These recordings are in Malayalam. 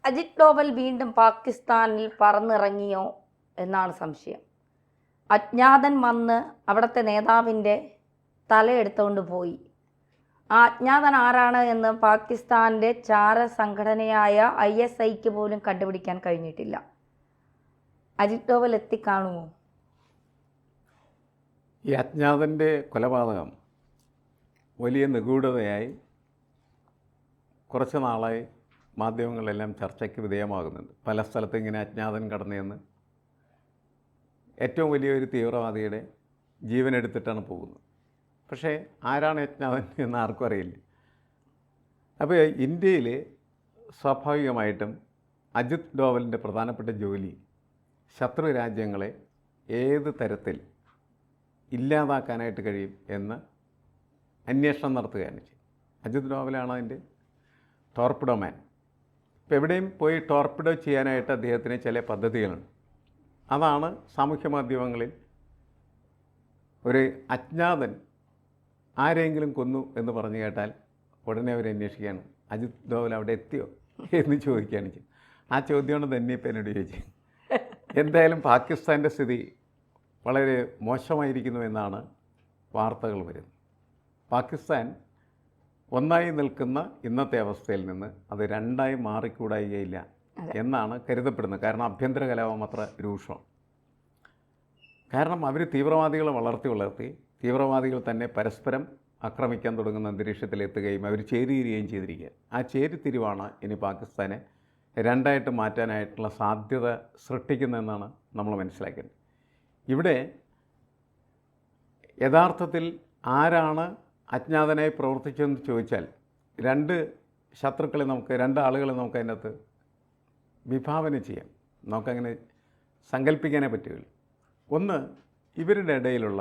അജിത് ഡോവൽ വീണ്ടും പാകിസ്ഥാനിൽ പറന്നിറങ്ങിയോ എന്നാണ് സംശയം. അജ്ഞാതൻ വന്ന് അവിടുത്തെ നേതാവിൻ്റെ തലയെടുത്തുകൊണ്ട് പോയി. ആ അജ്ഞാതൻ ആരാണ് എന്ന് പാകിസ്ഥാൻ്റെ ചാര സംഘടനയായ ISIക്ക് പോലും കണ്ടുപിടിക്കാൻ കഴിഞ്ഞിട്ടില്ല. അജിത് ഡോവൽ എത്തിക്കാണുമോ? ഈ അജ്ഞാതൻ്റെ കൊലപാതകം വലിയ നിഗൂഢതയായി കുറച്ച് നാളായി മാധ്യമങ്ങളെല്ലാം ചർച്ചയ്ക്ക് വിധേയമാകുന്നുണ്ട്. പല സ്ഥലത്തും ഇങ്ങനെ അജ്ഞാതൻ കടന്നെന്ന് ഏറ്റവും വലിയൊരു തീവ്രവാദിയുടെ ജീവൻ എടുത്തിട്ടാണ് പോകുന്നത്. പക്ഷേ ആരാണ് അജ്ഞാതൻ എന്ന് ആർക്കും അറിയില്ല. അപ്പോൾ ഇന്ത്യയിൽ സ്വാഭാവികമായിട്ടും അജിത് ഡോവലിൻ്റെ പ്രധാനപ്പെട്ട ജോലി ശത്രു രാജ്യങ്ങളെ ഏത് തരത്തിൽ ഇല്ലാതാക്കാനായിട്ട് കഴിയും എന്ന് അന്വേഷണം നടത്തുകയാണ് ചെയ്യും. അജിത് ഡോവലാണ് അതിൻ്റെ ടോർപിഡോ മാൻ. ഇപ്പോൾ എവിടെയും പോയി ടോർപിഡോ ചെയ്യാനായിട്ട് അദ്ദേഹത്തിന് ചില പദ്ധതികളുണ്ട്. അതാണ് സാമൂഹ്യ മാധ്യമങ്ങളിൽ ഒരു അജ്ഞാതൻ ആരെങ്കിലും കൊന്നു എന്ന് പറഞ്ഞു കേട്ടാൽ ഉടനെ അവർ അന്വേഷിക്കുകയാണ്, അജിത് ഡോവൽ അവിടെ എത്തിയോ എന്ന് ചോദിക്കുകയാണ് ചെയ്യും. ആ ചോദ്യമാണ് തന്നെ ഇപ്പം എന്നോട് ചോദിച്ചത്. എന്തായാലും പാകിസ്ഥാൻ്റെ സ്ഥിതി വളരെ മോശമായിരിക്കുന്നു എന്നാണ് വാർത്തകൾ വരുന്നത്. പാകിസ്ഥാൻ ഒന്നായി നിൽക്കുന്ന ഇന്നത്തെ അവസ്ഥയിൽ നിന്ന് അത് രണ്ടായി മാറിക്കൂടായികയില്ല എന്നാണ് കരുതപ്പെടുന്നത്. കാരണം ആഭ്യന്തര കലാപം അത്ര രൂക്ഷമാണ്. കാരണം അവർ തീവ്രവാദികളെ വളർത്തി തീവ്രവാദികൾ തന്നെ പരസ്പരം ആക്രമിക്കാൻ തുടങ്ങുന്ന അന്തരീക്ഷത്തിലെത്തുകയും അവർ ചേരിതിരിയുകയും ചെയ്തിരിക്കുക. ആ ചേരിതിരിവാണ് ഇനി പാകിസ്ഥാനെ രണ്ടായിട്ട് മാറ്റാനായിട്ടുള്ള സാധ്യത സൃഷ്ടിക്കുന്നതെന്നാണ് നമ്മൾ മനസ്സിലാക്കേണ്ടത്. ഇവിടെ യഥാർത്ഥത്തിൽ ആരാണ് അജ്ഞാതനായി പ്രവർത്തിച്ചതെന്ന് ചോദിച്ചാൽ രണ്ട് ആളുകളെ നമുക്ക് അതിനകത്ത് വിഭാവന ചെയ്യാം. നമുക്കങ്ങനെ സങ്കല്പിക്കാനേ പറ്റുകയുള്ളൂ. ഒന്ന്, ഇവരുടെ ഇടയിലുള്ള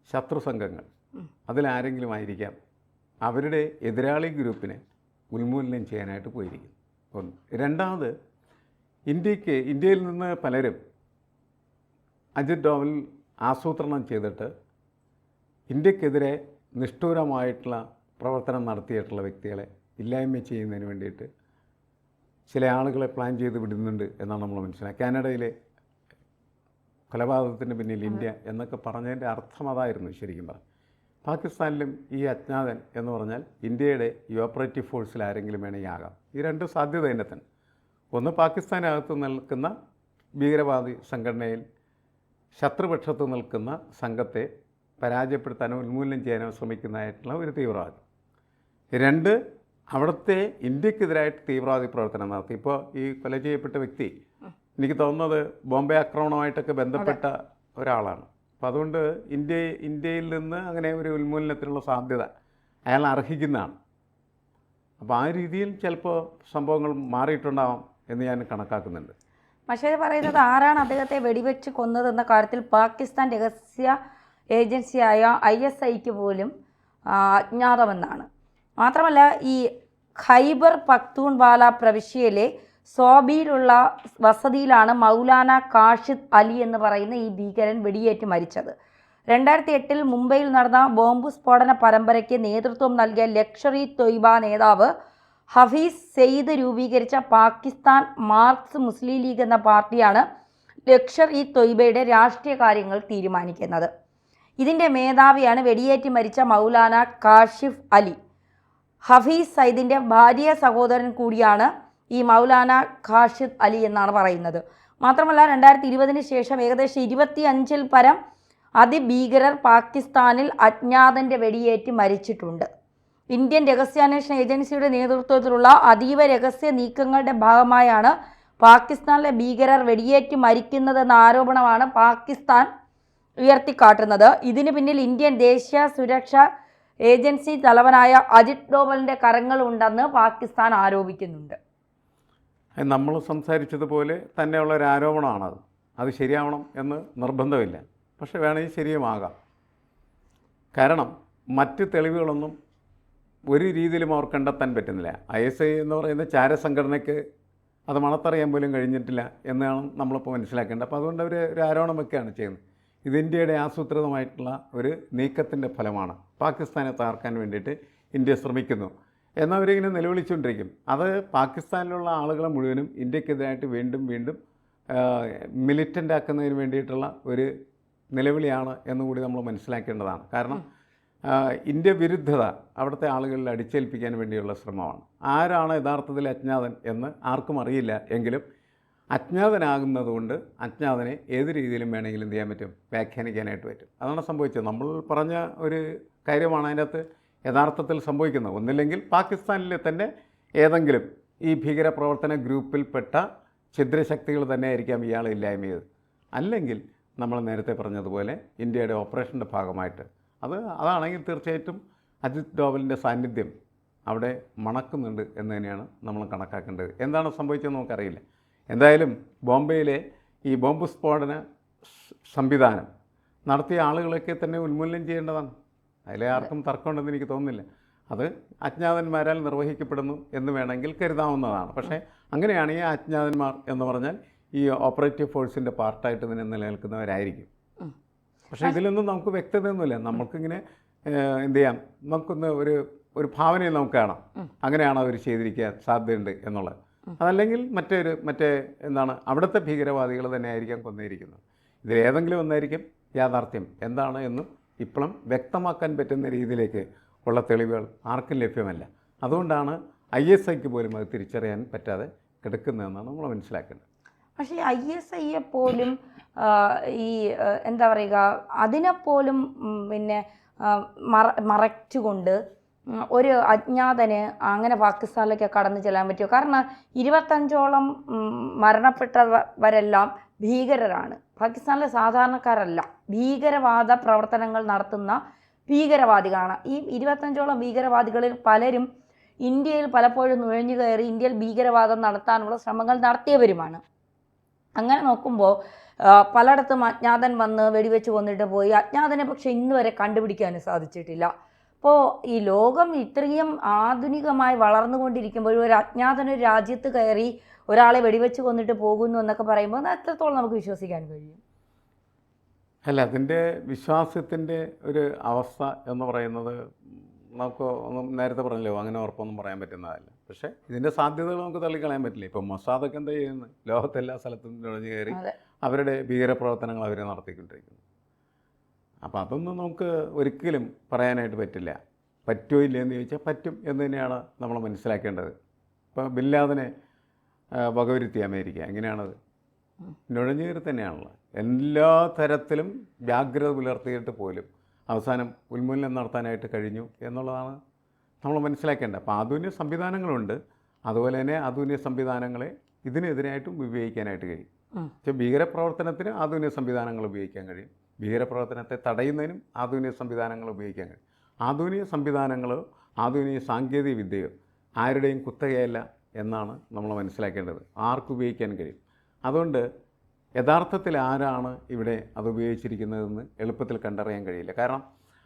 ശത്രു സംഘങ്ങൾ, അതിലാരെങ്കിലും ആയിരിക്കാം അവരുടെ എതിരാളി ഗ്രൂപ്പിനെ ഉന്മൂലനം ചെയ്യാനായിട്ട് പോയിരിക്കും. ഒന്ന്. രണ്ടാമത്, ഇന്ത്യയിൽ നിന്ന് പലരും അജിത് ഡോവൽ ആസൂത്രണം ചെയ്തിട്ട് ഇന്ത്യക്കെതിരെ നിഷ്ഠൂരമായിട്ടുള്ള പ്രവർത്തനം നടത്തിയിട്ടുള്ള വ്യക്തികളെ ഇല്ലായ്മ ചെയ്യുന്നതിന് വേണ്ടിയിട്ട് ചില ആളുകളെ പ്ലാൻ ചെയ്ത് വിടുന്നുണ്ട് എന്നാണ് നമ്മൾ മനസ്സിലാക്കുക. കാനഡയിലെ കൊലപാതകത്തിന് പിന്നിൽ ഇന്ത്യ എന്നൊക്കെ പറഞ്ഞതിൻ്റെ അർത്ഥം അതായിരുന്നു ശരിക്കും പറഞ്ഞു. പാകിസ്ഥാനിലും ഈ അജ്ഞാതൻ എന്ന് പറഞ്ഞാൽ ഇന്ത്യയുടെ ഈ ഓപ്പറേറ്റീവ് ഫോഴ്സിൽ ആരെങ്കിലും വേണമെങ്കിൽ ആകാം. ഈ രണ്ട് സാധ്യത തന്നെ തന്നെ. ഒന്ന്, പാകിസ്ഥാനകത്ത് നിൽക്കുന്ന ഭീകരവാദി സംഘടനയിൽ ശത്രുപക്ഷത്ത് നിൽക്കുന്ന സംഘത്തെ പരാജയപ്പെടുത്താനോ ഉന്മൂലനം ചെയ്യാനോ ശ്രമിക്കുന്നതായിട്ടുള്ള ഒരു തീവ്രവാദി. രണ്ട്, അവിടുത്തെ ഇന്ത്യക്കെതിരായിട്ട് തീവ്രവാദി പ്രവർത്തനം നടത്തി. ഇപ്പോൾ ഈ കൊല ചെയ്യപ്പെട്ട വ്യക്തി എനിക്ക് തോന്നുന്നത് ബോംബെ ആക്രമണവുമായിട്ടൊക്കെ ബന്ധപ്പെട്ട ഒരാളാണ്. അപ്പം അതുകൊണ്ട് ഇന്ത്യയിൽ നിന്ന് അങ്ങനെ ഒരു ഉന്മൂലനത്തിനുള്ള സാധ്യത അയാൾ അർഹിക്കുന്നതാണ്. അപ്പോൾ ആ രീതിയിൽ ചിലപ്പോൾ സംഭവങ്ങൾ മാറിയിട്ടുണ്ടാവാം എന്ന് ഞാൻ കണക്കാക്കുന്നുണ്ട്. മഷേദ് പറയുന്നത് ആരാണ് അദ്ദേഹത്തെ വെടിവെച്ച് കൊന്നതെന്ന കാര്യത്തിൽ പാകിസ്ഥാൻ രഹസ്യ ഏജൻസിയായ ISIക്ക് പോലും അജ്ഞാതമെന്നാണ്. മാത്രമല്ല, ഈ ഖൈബർ പഖ്തൂൺവാല പ്രവിശ്യയിലെ സോബിയിലുള്ള വസതിയിലാണ് മൗലാന കാഷിദ് അലി എന്ന് പറയുന്ന ഈ ഭീകരൻ വെടിയേറ്റ് മരിച്ചത്. 2008 മുംബൈയിൽ നടന്ന ബോംബ് സ്ഫോടന പരമ്പരയ്ക്ക് നേതൃത്വം നൽകിയ ലഷ്കർ-ഇ തൊയ്ബ നേതാവ് ഹഫീസ് സെയ്ദ് രൂപീകരിച്ച പാകിസ്ഥാൻ മാർക്സ് മുസ്ലിം ലീഗ് എന്ന പാർട്ടിയാണ് ലഷ്കർ-ഇ തൊയ്ബയുടെ രാഷ്ട്രീയ കാര്യങ്ങൾ തീരുമാനിക്കുന്നത്. ഇതിൻ്റെ മേധാവിയാണ് വെടിയേറ്റ് മരിച്ച മൗലാന കാഷിഫ് അലി. ഹഫീസ് സയ്യിദിൻ്റെ ഭാര്യ സഹോദരൻ കൂടിയാണ് ഈ മൗലാന കാഷിദ് അലി എന്നാണ് പറയുന്നത്. മാത്രമല്ല, 2020 ശേഷം ഏകദേശം 25-ൽ പരം അതിഭീകരർ പാകിസ്ഥാനിൽ അജ്ഞാതൻ്റെ വെടിയേറ്റ് മരിച്ചിട്ടുണ്ട്. ഇന്ത്യൻ രഹസ്യാന്വേഷണ ഏജൻസിയുടെ നേതൃത്വത്തിലുള്ള അതീവ രഹസ്യ നീക്കങ്ങളുടെ ഭാഗമായാണ് പാകിസ്ഥാനിലെ ഭീകരർ വെടിയേറ്റ് മരിക്കുന്നതെന്ന ആരോപണമാണ് പാകിസ്ഥാൻ ഉയർത്തിക്കാട്ടുന്നത്. ഇതിന് പിന്നിൽ ഇന്ത്യൻ ദേശീയ സുരക്ഷാ ഏജൻസി തലവനായ അജിത് ഡോവലിൻ്റെ കരങ്ങളുണ്ടെന്ന് പാകിസ്ഥാൻ ആരോപിക്കുന്നുണ്ട്. നമ്മൾ സംസാരിച്ചതുപോലെ തന്നെയുള്ള ഒരു ആരോപണമാണത്. അത് ശരിയാവണം എന്ന് നിർബന്ധമില്ല, പക്ഷെ വേണമെങ്കിൽ ശരിയുമാകാം. കാരണം മറ്റ് തെളിവുകളൊന്നും ഒരു രീതിയിലും അവർ കണ്ടെത്താൻ പറ്റുന്നില്ല. ISI എന്ന് പറയുന്ന ചാരസംഘടനയ്ക്ക് അത് മണത്തറിയാൻ പോലും കഴിഞ്ഞിട്ടില്ല എന്നാണ് നമ്മളിപ്പോൾ മനസ്സിലാക്കേണ്ടത്. അപ്പോൾ അതുകൊണ്ട് അവർ ഒരു ആരോപണം വയ്ക്കുകയാണ് ചെയ്യുന്നത്. ഇത് ഇന്ത്യയുടെ ആസൂത്രിതമായിട്ടുള്ള ഒരു നീക്കത്തിൻ്റെ ഫലമാണ്. പാകിസ്ഥാനെ തകർക്കാൻ വേണ്ടിയിട്ട് ഇന്ത്യ ശ്രമിക്കുന്നു എന്നവരിങ്ങനെ നിലവിളിച്ചുകൊണ്ടിരിക്കും. അത് പാകിസ്ഥാനിലുള്ള ആളുകളെ മുഴുവനും ഇന്ത്യക്കെതിരായിട്ട് വീണ്ടും വീണ്ടും മിലിറ്റൻ്റ് ആക്കുന്നതിന് വേണ്ടിയിട്ടുള്ള ഒരു നിലവിളിയാണ് എന്നുകൂടി നമ്മൾ മനസ്സിലാക്കേണ്ടതാണ്. കാരണം ഇന്ത്യ വിരുദ്ധത അവിടുത്തെ ആളുകളിൽ അടിച്ചേൽപ്പിക്കാൻ വേണ്ടിയുള്ള ശ്രമമാണ്. ആരാണ് യഥാർത്ഥത്തിൽ അജ്ഞാതൻ എന്ന് ആർക്കും അറിയില്ല. എങ്കിലും അജ്ഞാതനാകുന്നതുകൊണ്ട് അജ്ഞാതനെ ഏത് രീതിയിലും വേണമെങ്കിലും എന്ത് ചെയ്യാൻ പറ്റും, വ്യാഖ്യാനിക്കാനായിട്ട് പറ്റും. അതാണ് സംഭവിച്ചത്. നമ്മൾ പറഞ്ഞ ഒരു കാര്യമാണ് അതിൻ്റെ അകത്ത് യഥാർത്ഥത്തിൽ സംഭവിക്കുന്നത്. ഒന്നില്ലെങ്കിൽ പാകിസ്ഥാനിലെ തന്നെ ഏതെങ്കിലും ഈ ഭീകരപ്രവർത്തന ഗ്രൂപ്പിൽപ്പെട്ട ഛിദ്രശക്തികൾ തന്നെ ആയിരിക്കാം ഇയാളെ ഇല്ലായ്മ ചെയ്തത്. അല്ലെങ്കിൽ നമ്മൾ നേരത്തെ പറഞ്ഞതുപോലെ ഇന്ത്യയുടെ ഓപ്പറേഷൻ്റെ ഭാഗമായിട്ട് അതാണെങ്കിൽ തീർച്ചയായിട്ടും അജിത് ഡോവലിൻ്റെ സാന്നിധ്യം അവിടെ മണക്കുന്നുണ്ട് എന്ന് തന്നെയാണ് നമ്മൾ കണക്കാക്കേണ്ടത്. എന്താണ് സംഭവിച്ചതെന്ന് നമുക്കറിയില്ല. എന്തായാലും ബോംബെയിലെ ഈ ബോംബ് സ്ഫോടന സംവിധാനം നടത്തിയ ആളുകളൊക്കെ തന്നെ ഉന്മൂലനം ചെയ്യേണ്ടതാണ്. അതിലെ ആർക്കും തർക്കമുണ്ടെന്ന് എനിക്ക് തോന്നുന്നില്ല. അത് അജ്ഞാതന്മാരാൽ നിർവഹിക്കപ്പെടുന്നു എന്ന് വേണമെങ്കിൽ കരുതാവുന്നതാണ്. പക്ഷേ അങ്ങനെയാണ് ഈ അജ്ഞാതന്മാർ എന്ന് പറഞ്ഞാൽ ഈ ഓപ്പറേറ്റീവ് ഫോഴ്സിൻ്റെ പാർട്ടായിട്ട് തന്നെ നിലനിൽക്കുന്നവരായിരിക്കും. പക്ഷേ ഇതിലൊന്നും നമുക്ക് വ്യക്തതയൊന്നുമില്ല. നമുക്കിങ്ങനെ എന്ത് ചെയ്യാം, നമുക്കൊന്ന് ഒരു ഭാവനയിൽ നമുക്ക് കാണാം അങ്ങനെയാണ് അവർ ചെയ്തിരിക്കാൻ സാധ്യതയുണ്ട് എന്നുള്ളത്. അതല്ലെങ്കിൽ മറ്റേ എന്താണ് അവിടുത്തെ ഭീകരവാദികൾ തന്നെ ആയിരിക്കാം കൊന്നിരിക്കുന്നത്. ഇതിലേതെങ്കിലും ഒന്നായിരിക്കും യാഥാർത്ഥ്യം എന്താണ് എന്നും ഇപ്പോഴും വ്യക്തമാക്കാൻ പറ്റുന്ന രീതിയിലേക്ക് ഉള്ള തെളിവുകൾ ആർക്കും ലഭ്യമല്ല. അതുകൊണ്ടാണ് ISIക്ക് പോലും അത് തിരിച്ചറിയാൻ പറ്റാതെ കിടക്കുന്നതെന്നാണ് നമ്മൾ മനസ്സിലാക്കേണ്ടത്. പക്ഷേ ISIയെ പോലും ഈ എന്താ പറയുക അതിനെപ്പോലും പിന്നെ മറച്ചുകൊണ്ട് ഒരു അജ്ഞാതന് അങ്ങനെ പാകിസ്ഥാനിലേക്ക് കടന്നു ചെല്ലാൻ പറ്റുമോ? കാരണം 25ഓളം മരണപ്പെട്ടവരെല്ലാം ഭീകരരാണ്. പാകിസ്ഥാനിലെ സാധാരണക്കാരല്ല, ഭീകരവാദ പ്രവർത്തനങ്ങൾ നടത്തുന്ന ഭീകരവാദികളാണ്. ഈ 25ഓളം ഭീകരവാദികളിൽ പലരും ഇന്ത്യയിൽ പലപ്പോഴും നുഴഞ്ഞു കയറി ഇന്ത്യയിൽ ഭീകരവാദം നടത്താനുള്ള ശ്രമങ്ങൾ നടത്തിയവരുമാണ്. അങ്ങനെ നോക്കുമ്പോൾ പലയിടത്തും അജ്ഞാതൻ വന്ന് വെടിവെച്ച് കൊന്നിട്ട് പോയി. അജ്ഞാതനെ പക്ഷേ ഇന്ന് വരെ കണ്ടുപിടിക്കാനും സാധിച്ചിട്ടില്ല. അപ്പോൾ ഈ ലോകം ഇത്രയും ആധുനികമായി വളർന്നുകൊണ്ടിരിക്കുമ്പോൾ ഒരു അജ്ഞാതനൊരു രാജ്യത്ത് കയറി ഒരാളെ വെടിവെച്ച് കൊന്നിട്ട് പോകുന്നു എന്നൊക്കെ പറയുമ്പോൾ അത് എത്രത്തോളം നമുക്ക് വിശ്വസിക്കാൻ കഴിയും? അല്ല, അതിൻ്റെ വിശ്വാസത്തിൻ്റെ ഒരു അവസ്ഥ എന്ന് പറയുന്നത് നമുക്ക് ഒന്നും നേരത്തെ പറഞ്ഞല്ലോ, അങ്ങനെ ഉറപ്പൊന്നും പറയാൻ പറ്റുന്നതല്ല. പക്ഷേ ഇതിൻ്റെ സാധ്യതകൾ നമുക്ക് തള്ളിക്കളയാൻ പറ്റില്ല. ഇപ്പം മൊസാദൊക്കെ എന്താ ചെയ്യുന്നത്? ലോകത്തെല്ലാ സ്ഥലത്തും നുഴഞ്ഞു കയറി അവരുടെ ഭീകരപ്രവർത്തനങ്ങൾ അവർ നടത്തിക്കൊണ്ടിരിക്കുന്നു. അപ്പോൾ അതൊന്നും നമുക്ക് ഒരിക്കലും പറയാനായിട്ട് പറ്റില്ല. പറ്റുമോ ഇല്ലയെന്ന് ചോദിച്ചാൽ പറ്റും എന്ന് തന്നെയാണ് നമ്മൾ മനസ്സിലാക്കേണ്ടത്. ഇപ്പോൾ ബിൻ ലാദനെ വകവരുത്തി അമേരിക്ക എങ്ങനെയാണത്? നുഴഞ്ഞു കയറി തന്നെയാണല്ലോ. എല്ലാ തരത്തിലും ജാഗ്രത പുലർത്തിയിട്ട് പോലും അവസാനം ഉന്മൂലനം നടത്താനായിട്ട് കഴിഞ്ഞു എന്നുള്ളതാണ് നമ്മൾ മനസ്സിലാക്കേണ്ടത്. അപ്പോൾ ആധുനിക സംവിധാനങ്ങളുണ്ട്, അതുപോലെ തന്നെ ആധുനിക സംവിധാനങ്ങളെ ഇതിനെതിരായിട്ടും ഉപയോഗിക്കാനായിട്ട് കഴിയും. പക്ഷേ ഭീകരപ്രവർത്തനത്തിന് ആധുനിക സംവിധാനങ്ങൾ ഉപയോഗിക്കാൻ കഴിയും, ഭീകരപ്രവർത്തനത്തെ തടയുന്നതിനും ആധുനിക സംവിധാനങ്ങൾ ഉപയോഗിക്കാൻ കഴിയും. ആധുനിക സംവിധാനങ്ങളോ ആധുനിക സാങ്കേതിക വിദ്യയോ ആരുടെയും കുത്തകയല്ല എന്നാണ് നമ്മൾ മനസ്സിലാക്കേണ്ടത്. ആർക്കും ഉപയോഗിക്കാൻ കഴിയും. അതുകൊണ്ട് യഥാർത്ഥത്തിൽ ആരാണ് ഇവിടെ അത് ഉപയോഗിച്ചിരിക്കുന്നതെന്ന് എളുപ്പത്തിൽ കണ്ടറിയാൻ കഴിയില്ല. കാരണം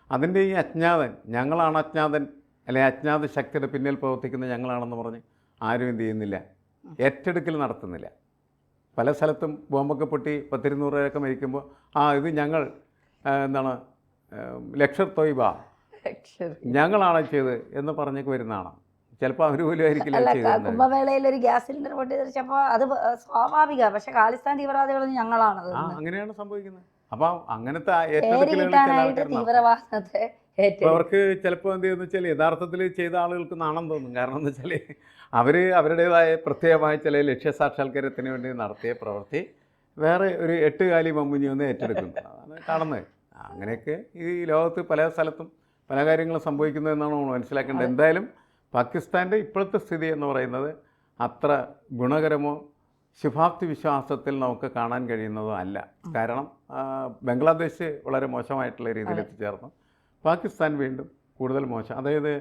അതിൻ്റെ ഈ അജ്ഞാതൻ, ഞങ്ങളാണ് അജ്ഞാതൻ, അല്ലെങ്കിൽ അജ്ഞാത ശക്തിയുടെ പിന്നിൽ പ്രവർത്തിക്കുന്ന ഞങ്ങളാണെന്ന് പറഞ്ഞ് ആരും എന്ത് ചെയ്യുന്നില്ല, ഏറ്റെടുക്കൽ നടത്തുന്നില്ല. പല സ്ഥലത്തും ബോംബൊക്കെ പൊട്ടി 10-200 പേരൊക്കെ മരിക്കുമ്പോൾ ഇത് ഞങ്ങൾ എന്താണ് ലക്ഷർ തൊയ്ബ ഞങ്ങളാണ് ചെയ്ത് എന്ന് പറഞ്ഞൊക്കെ വരുന്നതാണ്. ചിലപ്പോൾ അവർ പോലും ആയിരിക്കില്ല. കുംഭമേളയിൽ ഒരു ഗ്യാസ് സിലിണ്ടർ പൊട്ടിത്തെറിച്ചപ്പോൾ അത് സ്വാഭാവിക, പക്ഷെ ഖാലിസ്ഥാൻ തീവ്രവാദികൾ ഞങ്ങളാണത്. അങ്ങനെയാണ് സംഭവിക്കുന്നത്. അപ്പോൾ അങ്ങനത്തെ തീവ്രവാദത്തെ അവർക്ക് ചിലപ്പോൾ എന്ത് ചെയ്യുന്ന വെച്ചാൽ യഥാർത്ഥത്തിൽ ചെയ്ത ആളുകൾക്ക് നാണം തോന്നും. കാരണം എന്ന് വെച്ചാൽ അവരുടേതായ പ്രത്യേകമായ ചില ലക്ഷ്യസാക്ഷാത്കാരത്തിന് വേണ്ടി നടത്തിയ പ്രവൃത്തി വേറെ ഒരു 8 കാലി മമ്മുഞ്ഞി ഒന്ന് ഏറ്റെടുക്കുന്നു. അതാണ് കാണുന്നത്. അങ്ങനെയൊക്കെ ഈ ലോകത്ത് പല സ്ഥലത്തും പല കാര്യങ്ങളും സംഭവിക്കുന്നതെന്നാണ് നമ്മൾ മനസ്സിലാക്കേണ്ടത്. എന്തായാലും പാകിസ്ഥാൻ്റെ ഇപ്പോഴത്തെ സ്ഥിതി എന്ന് പറയുന്നത് അത്ര ഗുണകരമോ ശുഭാപ്തി വിശ്വാസത്തിൽ നമുക്ക് കാണാൻ കഴിയുന്നതോ അല്ല. കാരണം ബംഗ്ലാദേശ് വളരെ മോശമായിട്ടുള്ള രീതിയിൽ എത്തിച്ചേർന്നു, പാകിസ്ഥാൻ വീണ്ടും കൂടുതൽ മോശം. അതായത്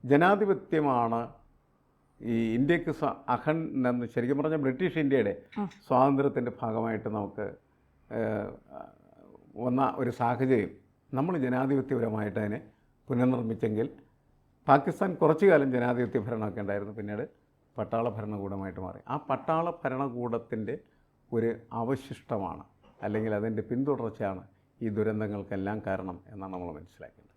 ജനാധിപത്യമാണ് ഈ ഇന്ത്യക്ക് എന്ന് ശരിക്കും പറഞ്ഞാൽ ബ്രിട്ടീഷ് ഇന്ത്യയുടെ സ്വാതന്ത്ര്യത്തിൻ്റെ ഭാഗമായിട്ട് നമുക്ക് വന്ന ഒരു സാഹചര്യം നമ്മൾ ജനാധിപത്യപരമായിട്ട് അതിനെ പുനർനിർമ്മിച്ചെങ്കിൽ പാകിസ്ഥാൻ കുറച്ചു കാലം ജനാധിപത്യ ഭരണമൊക്കെ ഉണ്ടായിരുന്നു, പിന്നീട് പട്ടാള ഭരണകൂടമായിട്ട് മാറി. ആ പട്ടാള ഭരണകൂടത്തിൻ്റെ ഒരു അവശിഷ്ടമാണ്, അല്ലെങ്കിൽ അതിൻ്റെ പിന്തുടർച്ചയാണ് ഈ ദുരന്തങ്ങൾക്കെല്ലാം കാരണം എന്നാണ് നമ്മൾ മനസ്സിലാക്കുന്നത്.